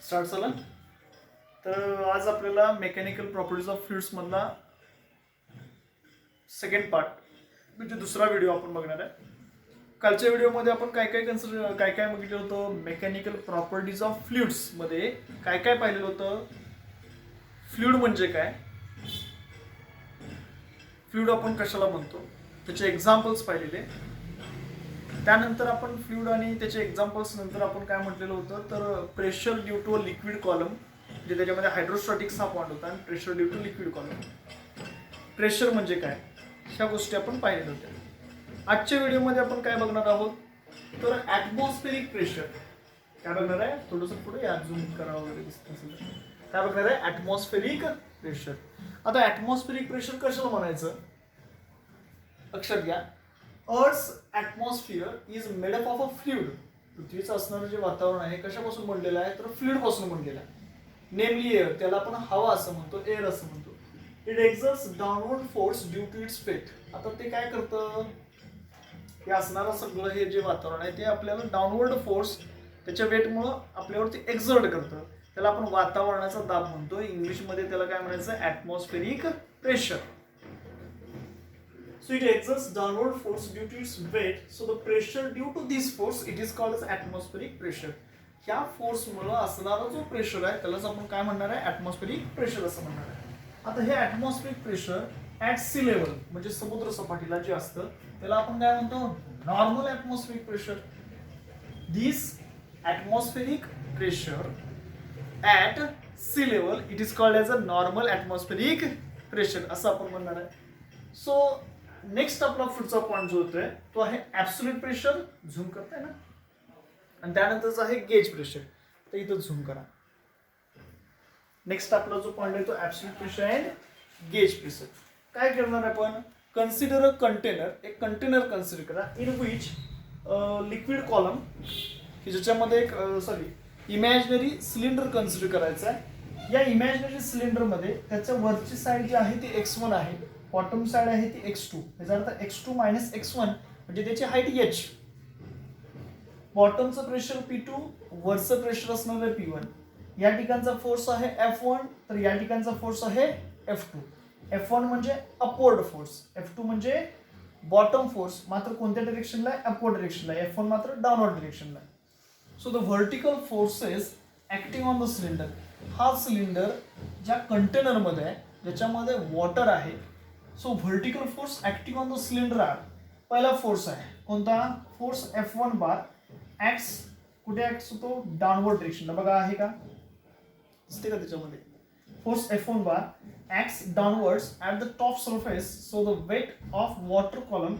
Start झाला. तर आज आपल्याला मेकॅनिकल प्रॉपर्टीज ऑफ फ्लुइड्स मधला सेकंड पार्ट म्हणजे दुसरा व्हिडिओ आपण बघणार आहे. कालच्या व्हिडिओमध्ये आपण काय काय बघितलं होतं. मेकॅनिकल प्रॉपर्टीज ऑफ फ्लुइड्स मध्ये काय काय पाहिलेलं होतं. फ्लुइड म्हणजे काय, फ्लुइड आपण कशाला म्हणतो, त्याचे एक्झाम्पल्स पाहिलेले. त्यानंतर आपण फ्लुइड आणि त्याचे एक्झाम्पल्स नंतर आपण काय म्हटलेलं होतं, तर pressure due to a liquid column, म्हणजे त्याच्यामध्ये हायड्रोस्टॅटिक्स हा पॉइंट होता आणि pressure due to liquid column. Pressure म्हणजे काय, ह्या गोष्टी आपण पाहिलेल्या होत्या. आजच्या व्हिडिओमध्ये आपण काय बघणार आहोत, तर ॲटमॉस्फेरिक प्रेशर काय बघणार आहे. थोडंसं पुढे या झूम करा वगैरे दिसत असेल काय बघणार आहे, ॲटमॉस्फेरिक प्रेशर. आता ॲटमॉस्फेरिक प्रेशर कशाला म्हणायचं लक्षात घ्या. अर्थ's atmosphere is made up of a fluid. पृथ्वीचं असणारं जे वातावरण आहे कशापासून बनलेलं आहे, तर फ्लुइड पासून बनलेलं आहे. नेमली एअर, त्याला आपण हवा असं म्हणतो, एअर असं म्हणतो. It exerts downward force due to its weight. आता ते काय करतं, हे असणारं सगळं हे जे वातावरण आहे ते आपल्याला डाउनवर्ड फोर्स त्याच्या वेटमुळं आपल्यावरती एक्झर्ट करतं. त्याला आपण वातावरणाचा दाब म्हणतो. इंग्लिशमध्ये त्याला काय म्हणायचं, atmospheric pressure. So it exerts downward force due to its weight. So the pressure due to this force it is called as atmospheric pressure. ह्या फोर्स मुळे असणारा जो प्रेशर आहे त्यालाच आपण काय म्हणणार आहे, ॲटमॉस्फेरिक प्रेशर असं म्हणणार आहे. आता हे atmospheric pressure at sea level म्हणजे समुद्र सपाटीला जे असतं त्याला आपण काय म्हणतो, normal atmospheric pressure. This atmospheric pressure at sea level it is called as a normal atmospheric pressure असं आपण म्हणणार आहे. सो नेक्स्ट आपला पुढचा पॉईंट जो होतोय तो आहे ऍब्सोल्यूट प्रेशर. झूम करताय ना. आणि त्यानंतरचा आहे गेज प्रेशर. तर इथं झूम करा. नेक्स्ट आपला जो पॉईंट आहे तो absolute pressure and gauge pressure. काय करणार आपण, कन्सिडर अ कंटेनर. एक कंटेनर कन्सिडर करा इन विच लिक्विड कॉलम, की ज्याच्यामध्ये एक इमॅजिनरी सिलेंडर कन्सिडर करायचा आहे. या इमॅजिनरी सिलेंडरमध्ये त्याच्या वरची साईड जी आहे ती x1 आहे, बॉटम साइड आहे ती x2. याचा अर्थ x2 मायनस x1 म्हणजे त्याची हाईट h. बॉटमचं प्रेशर P2, वरचं प्रेशर असणार आहे P1. या ठिकाणचा फोर्स आहे F1, तर या ठिकाणचा फोर्स आहे F2. F1 म्हणजे अपवर्ड फोर्स, F2 म्हणजे बॉटम फोर्स. मात्र कोणत्या डिरेक्शनला आहे, अपवर्ड डिरेक्शनला. F1 मात्र डाऊनवर्ड डिरेक्शनला. So the vertical forces acting on the cylinder. हा सिलेंडर ज्या कंटेनरमध्ये आहे ज्याच्यामध्ये वॉटर आहे. So vertical force acting on the cylinder are. पहिला फोर्स आहे कोणता, फोर्स F1 बार ऍक्ट्स कुठे ऍक्ट होतो, डाउनवर्ड डिरेक्शनला. बघा आहे का, दिसते का त्याच्यामध्ये. Force F1 bar acts downwards at the top surface. So the weight of water column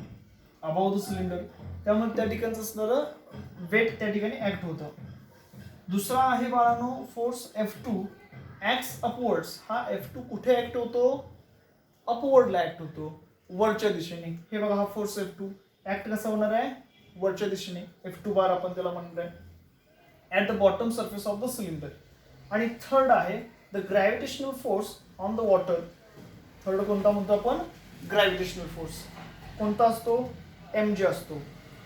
about the cylinder. त्यामुळे त्या ठिकाणचं असणारं वेट त्या ठिकाणी ऍक्ट होतं. दुसरा आहे बाळांनो फोर्स F2 ऍक्ट्स अपवर्ड्स. हा F2 कुठे ऍक्ट होतो, अपवर्डला ऍक्ट होतो, वरच्या दिशेने. हे बघा हा फोर्स F2 ऍक्ट कसा होणार आहे, वरच्या दिशेने. F2 बार आपण त्याला म्हणणार आहे at the bottom surface of the cylinder. आणि थर्ड आहे the gravitational force on the water. Third कोणता म्हणतो आपण, ग्रॅव्हिटेशनल फोर्स. कोणता असतो, mg असतो.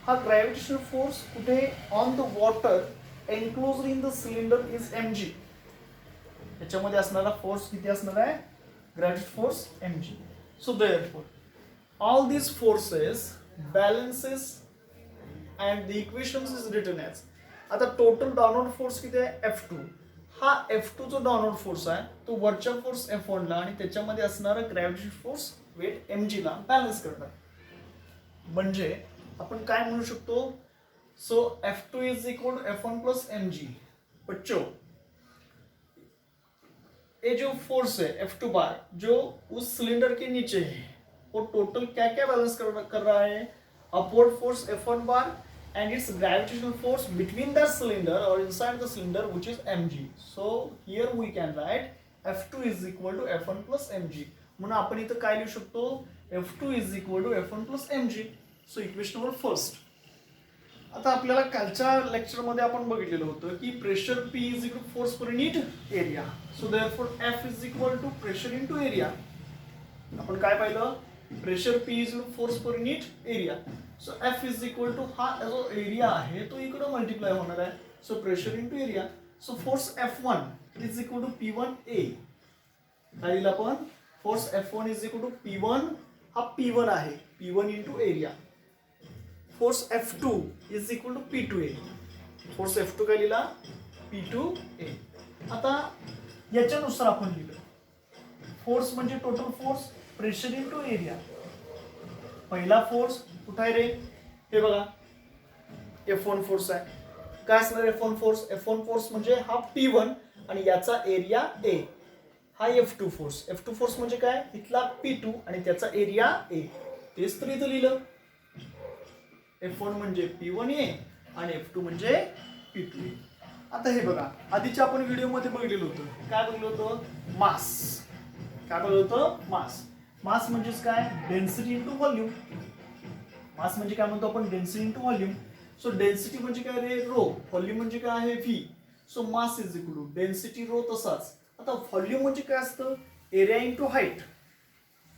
हा ग्रॅव्हिटेशनल फोर्स कुठे, on the water enclosed in the cylinder is mg. याच्यामध्ये असणारा फोर्स किती असणार आहे, gravitational force mg. So therefore all these forces balances and the equations is written as. आता टोटल डाउनवर्ड फोर्स किती आहे, F2. हा F2 जो डाउनवर्ड फोर्स आहे तो वरच्या फोर्स F1 ला आणि त्याच्यामध्ये असणारा ग्रॅव्हिटेशनल फोर्स वेट mg ला बॅलन्स करणार. म्हणजे आपण काय म्हणू शकतो, so F2 is equal to F1 plus mg. बच्चों ये जो फोर्स है F2 बार जो उस सिलेंडर के नीचे है वो टोटल क्या क्या बैलेंस कर रहा है, upward force F1 bar and its gravitational force between the cylinder or inside the cylinder which is mg. So here we can write F2 is equal to F1 plus mg. म्हणून आपण इथं काय लिहू शकतो, F2 is equal to F1 plus mg. So equation number first. आता आपल्याला कालच्या लेक्चरमध्ये आपण बघितलेलं होतं की pressure P is equal to force per unit area. So therefore F is equal to pressure into area. आपण काय पाहिलं, pressure P is equal to force per unit area. So F is equal to हा जो area आहे तो इकडे multiply होणार आहे. So pressure into area. So force F1 is equal to P1A. काय दिलं आपण? Force F1 is equal to P1, हा P1 आहे, P1 into area. Force F2 is equal to P2A. Force F2 काय लिहिला? P2A. आता याच्यानुसार आपण लिहिलं, फोर्स म्हणजे total force, pressure into area. पहिला फोर्स कुठं आहे रे? हे बघा, F1 फोर्स आहे. काय असणार F1 फोर्स? F1 फोर्स म्हणजे हा P1 आणि याचा एरिया A. हा F2 फोर्स. F2 फोर्स म्हणजे काय? इथला P2 आणि त्याचा एरिया A. तेच तर इथं लिहिलं. F1 म्हणजे P1A आणि F2 म्हणजे P2A. आता हे बघा, आधीच्या आपण व्हिडिओमध्ये बघितलेलं होतं. काय बघितलं होतं? मास. काय बघितलं होतं? मास. मास म्हणजेच काय? Density into volume. मास म्हणजे काय म्हणतो आपण? Density into volume. So density म्हणजे काय रे? रो. व्हॉल्यूम म्हणजे काय आहे? V. So mass is equal to density rho. तसाच आता व्हॉल्यूम म्हणजे काय असतं? Area into height.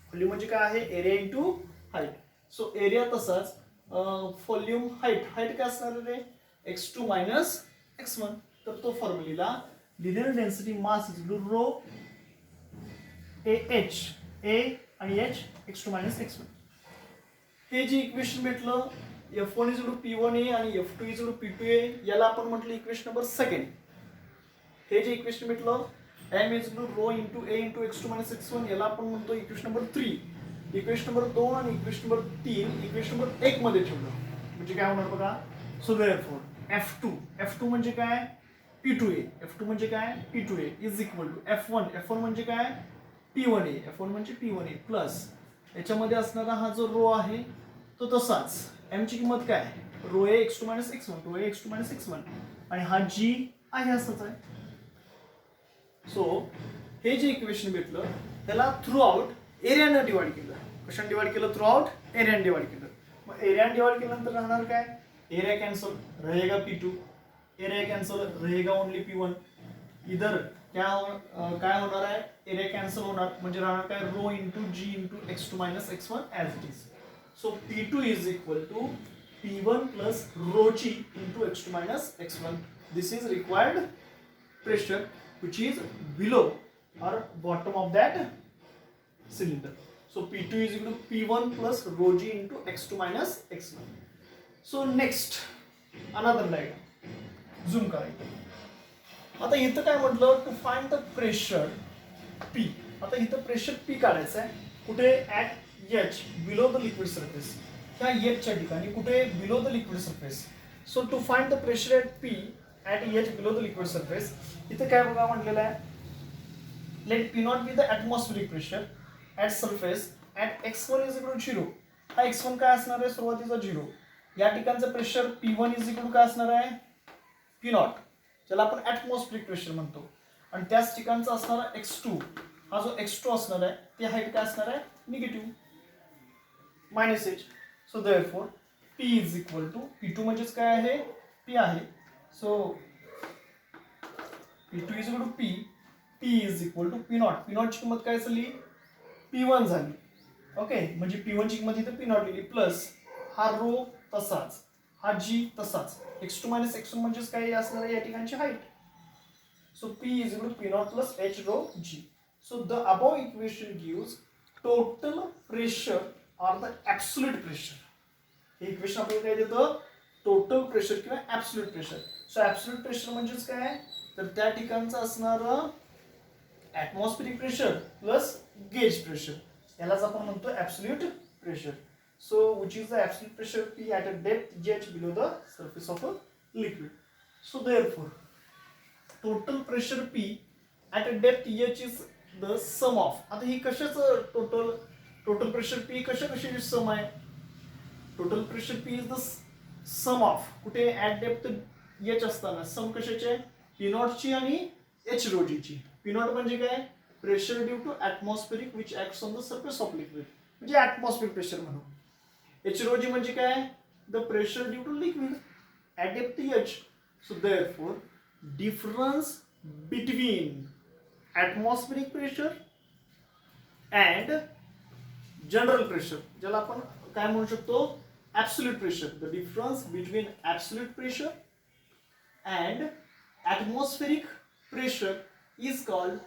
व्हॉल्यूम म्हणजे काय आहे? Area into height. So area तसाच, व्हॉल्यूम, हाईट. हाईट काय असणार रे? x2 minus x1. तर तो formula linear density mass is equal to rho a h, a आणि एच, x2 मायनस x1. हे जे इक्वेशन भेटलं, F1 is equal to P1A आणि F2 is equal to P2A, याला आपण म्हटलं इक्वेशन नंबर सेकंड. हे जे इक्वेशन भेटलं, m is equal to rho into a into x2 minus x1, याला आपण म्हणतो इक्वेशन नंबर 3. इक्वेशन नंबर 2 आणि इक्वेशन नंबर 3 इक्वेशन नंबर 1 मध्ये ठेवलं म्हणजे काय होणार बघा. सो देअरफॉर F2 म्हणजे काय? P2A. F2 म्हणजे काय? P2A is equal to F1 म्हणजे काय? P1A. F1 म्हणजे P1A प्लस याच्यामध्ये असणारा हा जो रो आहे तो तसाच. m ची किंमत काय? रो ए x2 मायनस x1, रो ए x2 मायनस x1 आणि हा g आहे असंच आहे. सो हे जे इक्वेशन भेटलं त्याला थ्रू आउट एरियानं डिवाइड केलं. कशाने डिवाइड केलं? थ्रू आउट एरियाने डिवाइड केलं. मग एरियाने डिवाइड केल्यानंतर राहणार काय? एरिया कैंसल, रहेगा P2. एरिया कैंसल, रहेगा ओनली P1. इधर काय होणार आहे? एरिया कैंसल होणार म्हणजे राहणार काय? Rho into g into x2 minus x1 as it is. So P2 is equal to P1 plus rho g into x2 minus x1. This is required pressure which is below or bottom of that cylinder. So P2 is equal to P1 plus rho g into x2 minus x1. So next another diagram. Zoom करायचं. आता इथं काय म्हटलं? To find the pressure P. आता इथं pressure P काढायचं आहे. कुठे? At H below the liquid surface. ह्या H च्या ठिकाणी कुठे? Below the liquid surface. So to find the pressure at P at H below the liquid surface, इथे काय बघा म्हटलेलं आहे? Let P not be the atmospheric pressure at surface at x1 is equal to 0. हा x1 काय असणार आहे? सुरुवातीचा 0. या ठिकाणचं pressure P1 is equal to काय असणार आहे? P नॉट, ज्याला आपण ॲटमॉस्फेरिक प्रेशर म्हणतो. आणि त्याच ठिकाणचा असणारा x2, हा जो x2 असणार आहे ते हाईट काय असणार आहे? Negative minus h. So therefore P is equal to P2 म्हणजेच काय आहे? P आहे. So P2 is equal to P. P is equal to P naught. P naught ची किंमत काय झाली? P1 झाली. ओके, म्हणजे P1 ची किंमत इथे P naught लिहिली प्लस हा रो तसाच, हा G तसाच. x2 मायनस x1 म्हणजेच काय असणार आहे या ठिकाणची height. So P is equal to P naught plus H rho G. So the above equation gives total pressure or the absolute pressure. हे इक्वेशन आपल्याला काय देतं? टोटल प्रेशर किंवा absolute pressure. So absolute pressure म्हणजेच काय? तर त्या ठिकाणचं असणारं atmospheric pressure plus gauge pressure, यालाच आपण म्हणतो absolute pressure. So which is the absolute pressure P at a depth H below the surface of a liquid. So therefore total pressure P at a depth H is the sum of. आता ही कशाचं total pressure P कशाची सम आहे? Total pressure P is the sum of कुठे? At depth H असताना सम कशाचे? P not ची आणि H रो जी ची. P नॉट म्हणजे काय? Pressure due to atmospheric which acts on the surface of liquid, म्हणजे ॲटमॉस्फेरिक प्रेशर म्हणून. H रो जी म्हणजे काय? The pressure due to liquid at depth H. So therefore difference between atmospheric pressure and general pressure, ज्याला आपण काय म्हणू शकतो? absolute pressure. The difference between absolute pressure and atmospheric pressure is called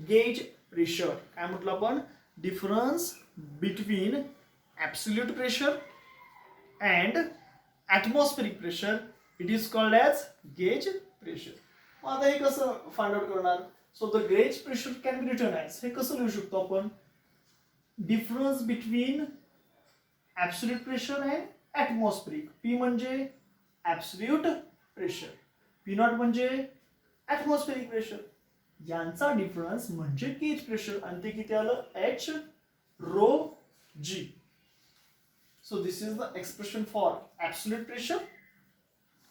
gauge pressure. काय म्हटलं आपण? Difference between absolute pressure and atmospheric pressure it is called as gauge pressure. मग आता हे कसं फाइंड आउट करणार? So the gauge pressure can be written as, हे कसं लिहू शकतो आपण? Difference between absolute pressure and atmospheric. P म्हणजे ॲब्सोल्यूट प्रेशर, पी नॉट म्हणजे ॲटमॉस्फेरिक प्रेशर. यांचा डिफरन्स म्हणजे गेज प्रेशर आणि ते किती आलं? H rho g. So this is the expression for absolute pressure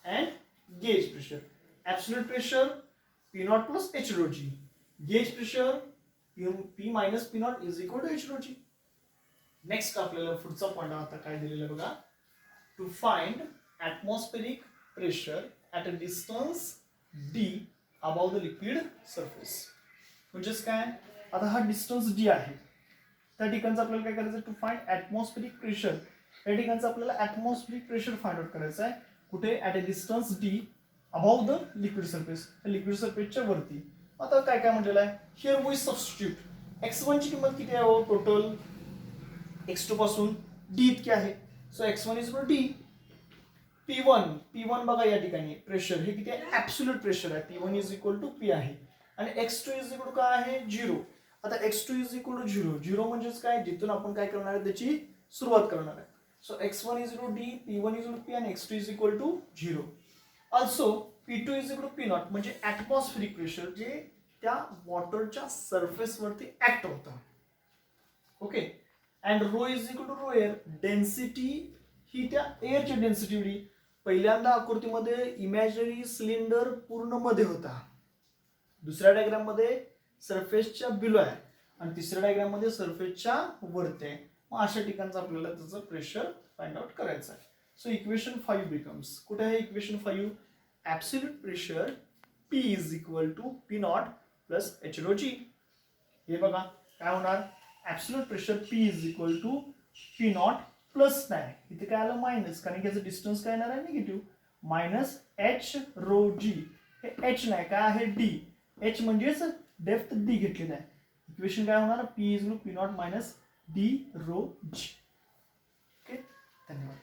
and gauge pressure. Absolute pressure P naught plus H rho G. Gauge pressure P minus P naught is equal to H rho G. Next आपल्याला पुढचा point आता काय दिलेला बघा. To find atmospheric pressure at a distance d above the liquid surface. म्हणजेच काय? आता हा डिस्टन्स d आहे, त्या ठिकाणचं आपल्याला काय करायचं? To find atmospheric pressure. या ठिकाणचं आपल्याला ॲटमॉस्फेरिक प्रेशर फाइंड आउट करायचं आहे. कुठे? At a distance d about the liquid surface, liquid सरफेसच्या वरती. आता काय काय म्हटलेलं आहे? हिअर वी सबस्टिट्यूट x1 ची किंमत किती आहे? टोटल x2 पासून d इतकी आहे. So x1 is equal D. P1 बघा या ठिकाणी प्रेशर हे किती आहे? ॲब्सोल्यूट प्रेशर आहे. P1 is equal to P आहे आणि x2 इज इक्वल टू काय आहे? 0. आता x2 इज इक्वल टू 0. 0 म्हणजेच काय? जिथून आपण काय करणार आहे? त्याची सुरुवात करणार आहे. So x1 is equal to d, p1 is equal to p and x2 is equal to 0. Also p2 is equal to p naught म्हणजे ॲटमॉस्फेरिक प्रेशर जे त्या वॉटरच्या सरफेस वरती ऍक्ट होतं. Okay. And rho is equal to rho air. Density ही त्या एअरची density एवढी. पहिल्यांदा आकृतीमध्ये इमॅजिनरी सिलेंडर पूर्ण मध्ये होता, दुसऱ्या डायग्राम मध्ये सरफेसच्या बिलो आहे आणि तिसऱ्या डायग्राम मध्ये सरफेसच्या वरती आहे. मग अशा ठिकाणचं आपल्याला त्याचं प्रेशर फाइंड आउट करायचं आहे. सो इक्वेशन 5 बिकम्स, कुठे आहे equation 5? Absolute pressure P is equal to P naught plus H rho g. हे बघा काय होणार? Absolute pressure P is equal to P naught plus नाही, इथे काय आलं? मायनस, कारण की याचं डिस्टन्स काय येणार आहे? Negative. Minus H rho g. हे एच नाही, काय आहे? डी. एच म्हणजेच डेप्थ डी घेतलेलं आहे. इक्वेशन काय होणार? P is equal to P naught minus D rho g. Okay, धन्यवाद.